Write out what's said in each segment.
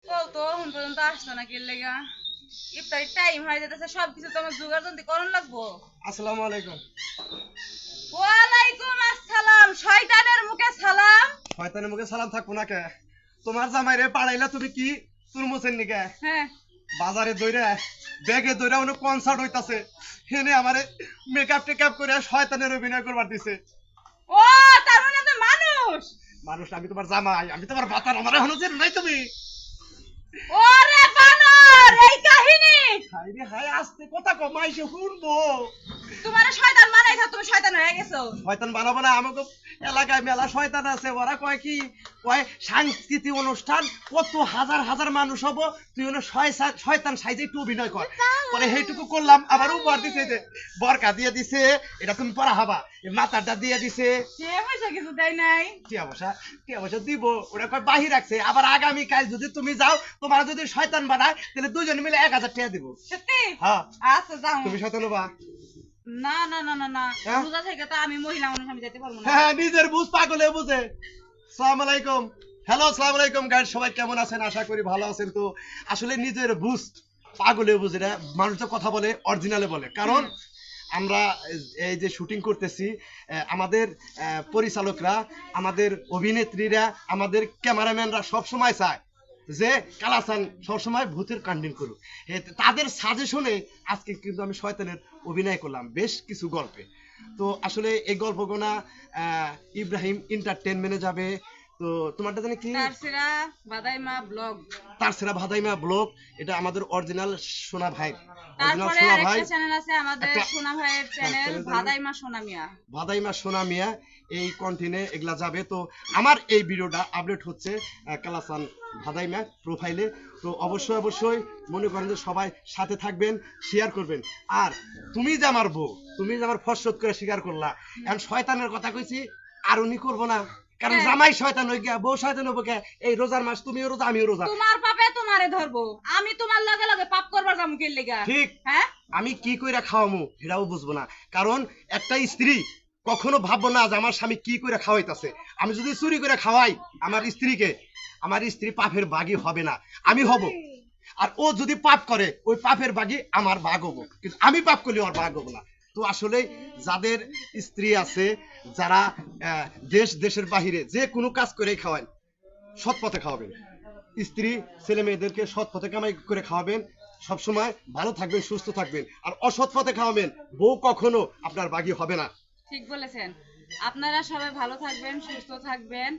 তো এখন পর্যন্ত আসতো না কি লেগা ইফতারির টাইম হয়ে যেতেছে সবকিছু তো আমার জোগাড় যন্ত্র করণ লাগবো। আসসালামু আলাইকুম। ওয়ালাইকুম আসসালাম। শয়তানের মুখে সালাম। শয়তানের মুখে সালাম থাকবো না কে? তোমার জামাইরে পাড়াইলা তুমি কি তুরমুছেন নিকে? হ্যাঁ বাজারে দইরা ব্যাগে দইরা অনেক কনসার্ট হইতাছে, হেনে আমারে মেকআপ টেকআপ করে শয়তানের অভিনয় করবার দিছে। ও তার মানে আপনি মানুষ। মানুষ আমি তোমার জামাই, আমি তোমার বাতার, আমার এখনো চেন নাই তুমি। ওরে বানর এই কাহিনী। হাই রে হাই, আস্তে কথা কম, আইসে শুনবো। তোমারে শয়তান বানাইছা, তুমি শয়তান হয়ে গেছো। শয়তান বানাবো না, আমাকে এলাকায় মেলা শয়তান আছে। ওরা কয় কি কয় সাংস্কৃতিক অনুষ্ঠান, কত হাজার হাজার মানুষ হবো, তুই হলো শয়তান সাইজে একটু অভিনয় কর। পরে সেইটুকু করলাম, আবার উপহার দিছে, যে বরকা দিয়ে দিছে, এটা তুমি পরা হবা, মাথাটা দিয়ে দিছে। সে পয়সা কিছু দেয় নাই। টিয়া দিব, ওরা কয় বাহি রাখছে। আবার আগামী কাল যদি তুমি যাও, তোমার যদি শয়তান বানায়, তাহলে দুজন মিলে 1000 টাকা দিব। সত্যি? হ্যাঁ। আচ্ছা যাও। তুমি শয়তান হবা? না না না না না, হ্যাঁ? রোজা থেকে তো আমি মহিলা মানুষ, আমি যেতে পারবো না। হ্যাঁ, নিজের বুঝ পাগলে বুঝে। আসসালামু আলাইকুম। হ্যালো, আসসালামু আলাইকুম গাইস, সবাই কেমন আছেন? আশা করি ভালো আছেন। তো আসলে নিজের বুঝ পাগলে বুঝে না, মানুষ তো কথা বলে অরিজিনালে বলে। কারণ আমরা এই যে শুটিং করতেছি, আমাদের পরিচালকরা, আমাদের অভিনেত্রীরা, আমাদের ক্যামেরাম্যানরা সব সময় চায় যে কালাসান সবসময় ভূতের কন্টেন্ট করুক। তাদের সাজেশনে আজকে কিন্তু আমি শয়তানের অভিনয় করলাম বেশ কিছু গল্পে। তো আসলে এই গল্পগুনা ইব্রাহিম এন্টারটেইনমেন্টে যাবে। তো তোমারটা জানি কি? তারসিরা বাদাইমা ব্লগ। তারসিরা বাদাইমা ব্লগ, এটা আমাদের অরিজিনাল সোনা ভাই। তারপরে আরেকটা চ্যানেল আছে আমাদের সোনা ভাইয়ের চ্যানেল, বাদাইমা সোনা মিয়া। বাদাইমা সোনা মিয়া, এই কন্টেন্টে এগুলা যাবে। তো আমার এই ভিডিওটা আপডেট হচ্ছে কালাসান বাদাইমা প্রোফাইলে। তো অবশ্যই অবশ্যই মনে করেন যে সবাই সাথে থাকবেন, শেয়ার করবেন। আর তুমি যে আমার বউ, তুমি যে আমার ফসরত করে স্বীকার করলা, এখন শয়তানের কথা কইছি আর উনি করবো না, কারণ জামাই শয়তান হয়ে গিয়া বউ শয়তান হবো কে? এই রোজার মাস তুমিও রোজা আমিও রোজা, তোমার পাপে তোমারে ধরবো, আমি তোমার লগে লগে পাপ করবার যামু কি লাগা? ঠিক। হ্যাঁ, আমি কি কইরা খাওয়ামু এটাও বুঝবো না, কারণ একটা স্ত্রী কখনো ভাববো না যে আমার স্বামী কি করে খাওয়াইতাছে। আমি যদি চুরি করে খাওয়াই আমার স্ত্রীকে, আমার স্ত্রী পাপের বাগী হবে না, আমি হব। আর ও যদি পাপ করে, ওই পাপের বাগী আমার ভাগ হবো, কিন্তু আমি পাপ করলে ওর ভাগ হবো না। তো আসলে যাদের স্ত্রী আছে, যারা দেশের বাহিরে যে কোনো কাজ করে খাওয়ান, সৎ পথে খাওয়াবেন। স্ত্রী ছেলে মেয়েদেরকে সৎ পথে কামাই করে খাওয়াবেন, সবসময় ভালো থাকবেন, সুস্থ থাকবেন। আর অসৎ পথে খাওয়াবেন, বউ কখনো আপনার বাগী হবে না। ঠিক বলেছেন। আপনারা সবাই ভালো থাকবেন, সুস্থ থাকবেন,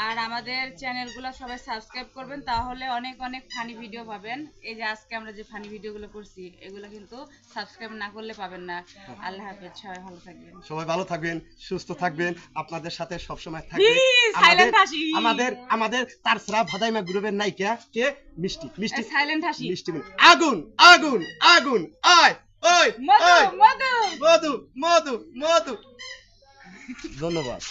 আর আমাদের চ্যানেলগুলো সবাই সাবস্ক্রাইব করবেন, তাহলে অনেক অনেক ফানি ভিডিও পাবেন। এই যে আজকে আমরা যে ফানি ভিডিওগুলো করছি, এগুলো কিন্তু সাবস্ক্রাইব না করলে পাবেন না। আল্লাহ হাফেজ, সবাই ভালো থাকবেন। সবাই ভালো থাকবেন, সুস্থ থাকবেন, আপনাদের সাথে সব সময় থাকবে সাইলেন্ট হাসি। আমাদের তারসিরা বাদাইমা গ্রুপের নায়িকা কে? মিষ্টি। মিষ্টি সাইলেন্ট হাসি। মিষ্টি আগুন আগুন আগুন, আয় ওই মধু মধু মধু মধু মধু। ধন্যবাদ।